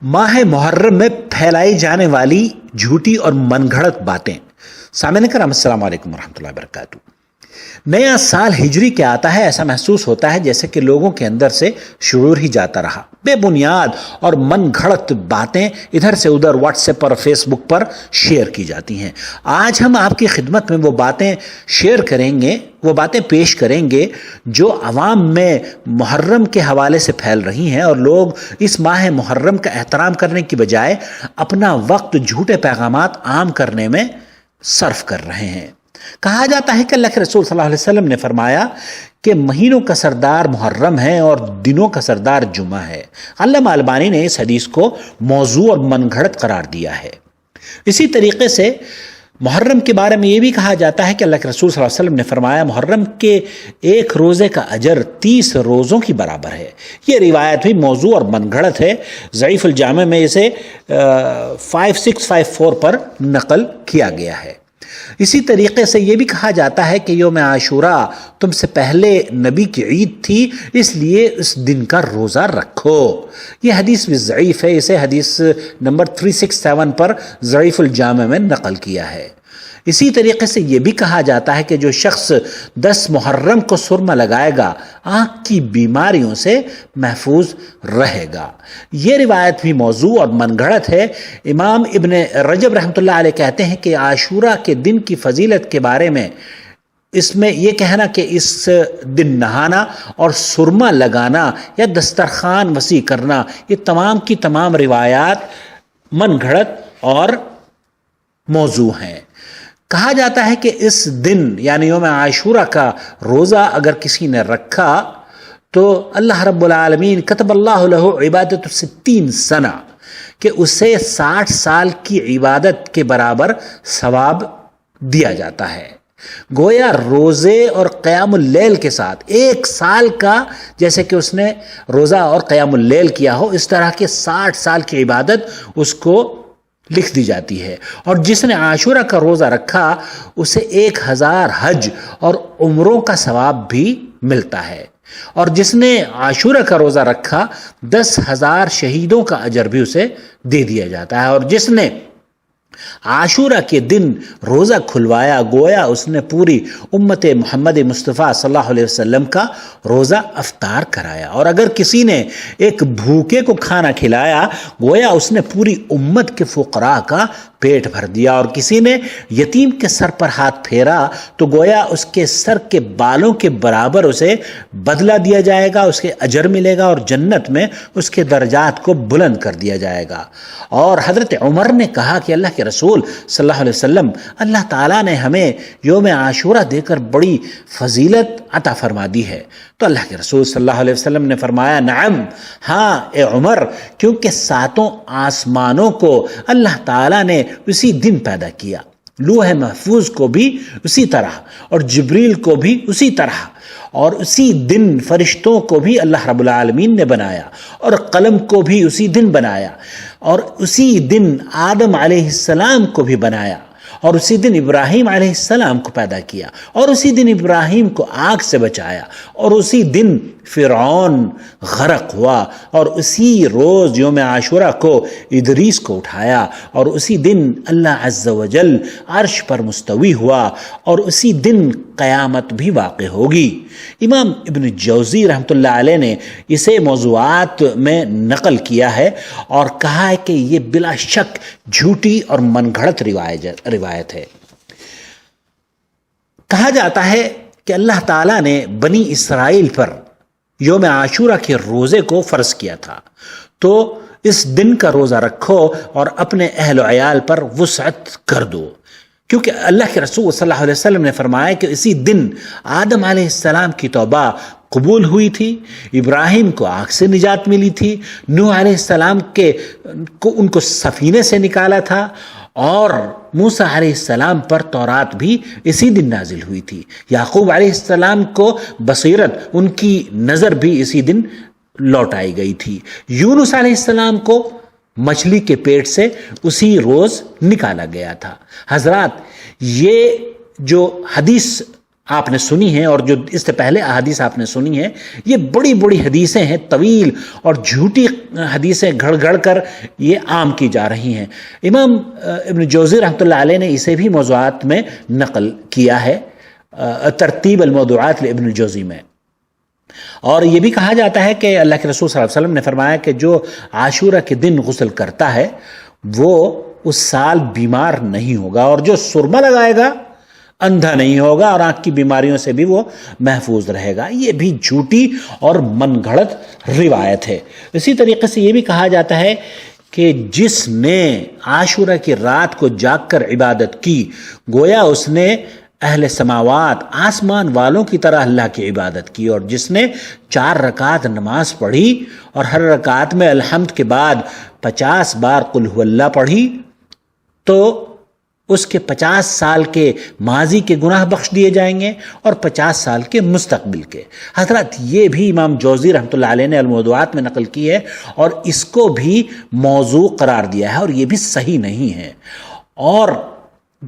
ماہ محرم میں پھیلائی جانے والی جھوٹی اور من گھڑت باتیں۔ سامعین کرام السلام علیکم ورحمۃ اللہ وبرکاتہ۔ نیا سال ہجری کے آتا ہے، ایسا محسوس ہوتا ہے جیسے کہ لوگوں کے اندر سے شعور ہی جاتا رہا۔ بے بنیاد اور من گھڑت باتیں ادھر سے ادھر واٹس ایپ اور فیس بک پر شیئر کی جاتی ہیں۔ آج ہم آپ کی خدمت میں وہ باتیں شیئر کریں گے، وہ باتیں پیش کریں گے جو عوام میں محرم کے حوالے سے پھیل رہی ہیں، اور لوگ اس ماہ محرم کا احترام کرنے کی بجائے اپنا وقت جھوٹے پیغامات عام کرنے میں صرف کر رہے ہیں۔ کہا جاتا ہے کہ اللہ کے رسول صلی اللہ علیہ وسلم نے فرمایا کہ مہینوں کا سردار محرم ہے اور دنوں کا سردار جمعہ ہے۔ علامہ البانی نے اس حدیث کو موضوع اور من گھڑت قرار دیا ہے۔ اسی طریقے سے محرم کے بارے میں یہ بھی کہا جاتا ہے کہ اللہ کے رسول صلی اللہ علیہ وسلم نے فرمایا محرم کے ایک روزے کا اجر 30 روزوں کی برابر ہے۔ یہ روایت بھی موضوع اور من گھڑت ہے۔ ضعیف الجامع میں اسے 5654 پر نقل کیا گیا ہے۔ اسی طریقے سے یہ بھی کہا جاتا ہے کہ یوم عاشوراء تم سے پہلے نبی کی عید تھی، اس لیے اس دن کا روزہ رکھو۔ یہ حدیث بھی ضعیف ہے، اسے حدیث نمبر 367 پر ضعیف الجامع میں نقل کیا ہے۔ اسی طریقے سے یہ بھی کہا جاتا ہے کہ جو شخص 10 محرم کو سرما لگائے گا آنکھ کی بیماریوں سے محفوظ رہے گا۔ یہ روایت بھی موضوع اور من گھڑت ہے۔ امام ابن رجب رحمۃ اللہ علیہ کہتے ہیں کہ عاشوراء کے دن کی فضیلت کے بارے میں اس میں یہ کہنا کہ اس دن نہانا اور سرما لگانا یا دسترخوان وسیع کرنا، یہ تمام کی تمام روایات من گھڑت اور موضوع ہیں۔ کہا جاتا ہے کہ اس دن یعنی یوم عاشوراء کا روزہ اگر کسی نے رکھا تو اللہ رب العالمین کتب اللہ لہ عبادت 60 سنہ، کہ اسے 60 سال کی عبادت کے برابر ثواب دیا جاتا ہے۔ گویا روزے اور قیام اللیل کے ساتھ 1 سال کا جیسے کہ اس نے روزہ اور قیام اللیل کیا ہو، اس طرح کے 60 سال کی عبادت اس کو لکھ دی جاتی ہے۔ اور جس نے عاشوراء کا روزہ رکھا اسے 1000 حج اور عمروں کا ثواب بھی ملتا ہے، اور جس نے عاشوراء کا روزہ رکھا 10,000 شہیدوں کا اجر بھی اسے دے دیا جاتا ہے، اور جس نے عاشوراء کے دن روزہ کھلوایا گویا اس نے پوری امت محمد مصطفیٰ صلی اللہ علیہ وسلم کا روزہ افطار کرایا، اور اگر کسی نے ایک بھوکے کو کھانا کھلایا گویا اس نے پوری امت کے فقراء کا پیٹ بھر دیا، اور کسی نے یتیم کے سر پر ہاتھ پھیرا تو گویا اس کے سر کے بالوں کے برابر اسے بدلہ دیا جائے گا، اس کے اجر ملے گا، اور جنت میں اس کے درجات کو بلند کر دیا جائے گا۔ اور حضرت عمر نے کہا کہ اللہ کے رسول صلی اللہ علیہ وسلم اللہ تعالیٰ نے ہمیں یوم عاشوراء دے کر بڑی فضیلت عطا فرما دی ہے، تو اللہ کے رسول صلی اللہ علیہ وسلم نے فرمایا نعم، ہاں اے عمر، کیونکہ 7 آسمانوں کو اللہ تعالیٰ نے اسی دن پیدا کیا، لوح محفوظ کو بھی اسی طرح، اور جبریل کو بھی اسی طرح، اور اسی دن فرشتوں کو بھی اللہ رب العالمین نے بنایا، اور قلم کو بھی اسی دن بنایا، اور اسی دن آدم علیہ السلام کو بھی بنایا، اور اسی دن ابراہیم علیہ السلام کو پیدا کیا، اور اسی دن ابراہیم کو آگ سے بچایا، اور اسی دن فرعون غرق ہوا، اور اسی روز یوم عاشوراء کو ادریس کو اٹھایا، اور اسی دن اللہ عز و جل عرش پر مستوی ہوا، اور اسی دن قیامت بھی واقع ہوگی۔ امام ابن جوزی رحمۃ اللہ علیہ نے اسے موضوعات میں نقل کیا ہے اور کہا ہے کہ یہ بلا شک جھوٹی اور من گھڑت روایت ہے۔ کہا جاتا ہے کہ اللہ تعالیٰ نے بنی اسرائیل پر یوم عاشوراء کے روزے کو فرض کیا تھا، تو اس دن کا روزہ رکھو اور اپنے اہل و عیال پر وسعت کر دو، کیونکہ اللہ کے رسول صلی اللہ علیہ وسلم نے فرمایا کہ اسی دن آدم علیہ السلام کی توبہ قبول ہوئی تھی، ابراہیم کو آگ سے نجات ملی تھی، نوح علیہ السلام ان کو سفینے سے نکالا تھا، اور موسیٰ علیہ السلام پر تورات بھی اسی دن نازل ہوئی تھی، یعقوب علیہ السلام کو بصیرت، ان کی نظر بھی اسی دن لوٹائی گئی تھی، یونس علیہ السلام کو مچھلی کے پیٹ سے اسی روز نکالا گیا تھا۔ حضرات، یہ جو حدیث آپ نے سنی ہیں اور جو اس سے پہلے احادیث آپ نے سنی ہیں، یہ بڑی بڑی حدیثیں ہیں، طویل اور جھوٹی حدیثیں گھڑ گھڑ کر یہ عام کی جا رہی ہیں۔ امام ابن جوزی رحمۃ اللہ علیہ نے اسے بھی موضوعات میں نقل کیا ہے، ترتیب الموضوعات لابن الجوزی میں۔ اور یہ بھی کہا جاتا ہے کہ اللہ کے رسول صلی اللہ علیہ وسلم نے فرمایا کہ جو عاشورہ کے دن غسل کرتا ہے وہ اس سال بیمار نہیں ہوگا، اور جو سرما لگائے گا اندھا نہیں ہوگا، اور آنکھ کی بیماریوں سے بھی وہ محفوظ رہے گا۔ یہ بھی جھوٹی اور من گھڑت روایت ہے۔ اسی طریقے سے یہ بھی کہا جاتا ہے کہ جس نے عاشورہ کی رات کو جاگ کر عبادت کی گویا اس نے اہل سماوات آسمان والوں کی طرح اللہ کی عبادت کی، اور جس نے 4 رکعت نماز پڑھی اور ہر رکعت میں الحمد کے بعد 50 بار قل هو اللہ پڑھی تو اس کے 50 سال کے ماضی کے گناہ بخش دیے جائیں گے اور 50 سال کے مستقبل کے۔ حضرات یہ بھی امام جوزی رحمۃ اللہ علیہ نے الموضوعات میں نقل کی ہے اور اس کو بھی موضوع قرار دیا ہے، اور یہ بھی صحیح نہیں ہے۔ اور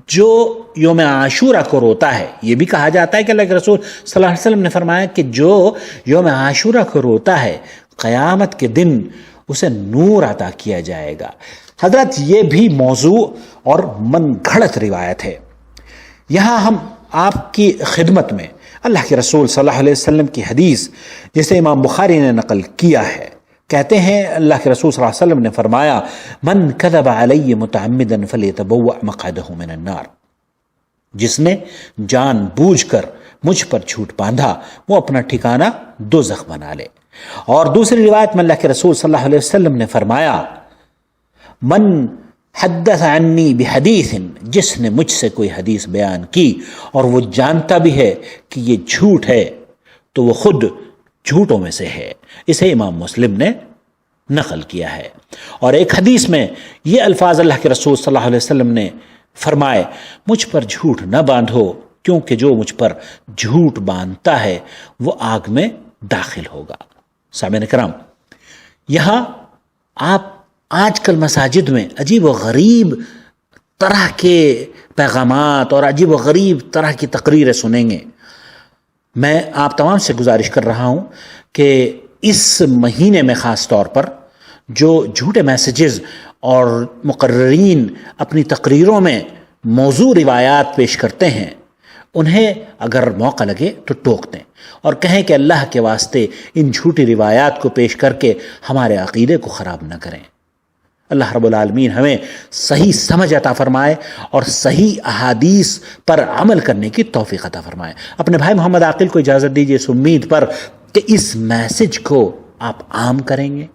جو یوم عاشورہ کو روتا ہے، یہ بھی کہا جاتا ہے کہ اللہ کے رسول صلی اللہ علیہ وسلم نے فرمایا کہ جو یوم عاشورہ کو روتا ہے قیامت کے دن اسے نور عطا کیا جائے گا۔ حضرت یہ بھی موضوع اور من گھڑت روایت ہے۔ یہاں ہم آپ کی خدمت میں اللہ کے رسول صلی اللہ علیہ وسلم کی حدیث جسے امام بخاری نے نقل کیا ہے، کہتے ہیں اللہ کے رسول صلی اللہ علیہ وسلم نے فرمایا من کذب علی متعمدا فلیتبوأ مقعدہ من النار، جس نے جان بوجھ کر مجھ پر جھوٹ باندھا وہ اپنا ٹھکانہ دوزخ بنا لے۔ اور دوسری روایت میں اللہ کے رسول صلی اللہ علیہ وسلم نے فرمایا من حدث عنی بحدیث، جس نے مجھ سے کوئی حدیث بیان کی اور وہ جانتا بھی ہے کہ یہ جھوٹ ہے تو وہ خود جھوٹوں میں سے ہے۔ اسے امام مسلم نے نقل کیا ہے۔ اور ایک حدیث میں یہ الفاظ اللہ کے رسول صلی اللہ علیہ وسلم نے فرمائے مجھ پر جھوٹ نہ باندھو کیونکہ جو مجھ پر جھوٹ باندھتا ہے وہ آگ میں داخل ہوگا۔ سامعین کرام، یہاں آپ آج کل مساجد میں عجیب و غریب طرح کے پیغامات اور عجیب و غریب طرح کی تقریریں سنیں گے۔ میں آپ تمام سے گزارش کر رہا ہوں کہ اس مہینے میں خاص طور پر جو جھوٹے میسیجز اور مقررین اپنی تقریروں میں موضوع روایات پیش کرتے ہیں انہیں اگر موقع لگے تو ٹوک دیں اور کہیں کہ اللہ کے واسطے ان جھوٹی روایات کو پیش کر کے ہمارے عقیدے کو خراب نہ کریں۔ اللہ رب العالمین ہمیں صحیح سمجھ عطا فرمائے اور صحیح احادیث پر عمل کرنے کی توفیق عطا فرمائے۔ اپنے بھائی محمد عاقل کو اجازت دیجیے اس امید پر کہ اس میسج کو آپ عام کریں گے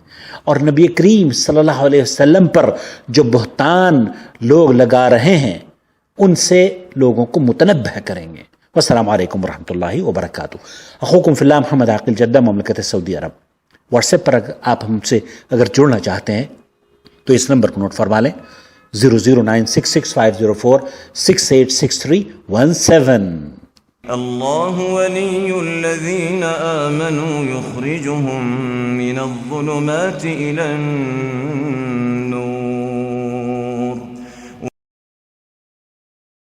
اور نبی کریم صلی اللہ علیہ وسلم پر جو بہتان لوگ لگا رہے ہیں ان سے لوگوں کو متنبہ کریں گے۔ والسلام علیکم ورحمۃ اللہ وبرکاتہ۔ اخوکم فی اللہ محمد عاقل، جدہ، مملکت سعودی عرب۔ واٹس ایپ پر آپ ہم سے اگر جڑنا چاہتے ہیں تو اس نمبر کو نوٹ فرما لیں 0096650468631 اللہ ولی الذین آمنوا یخرجهم من الظلمات إلى النور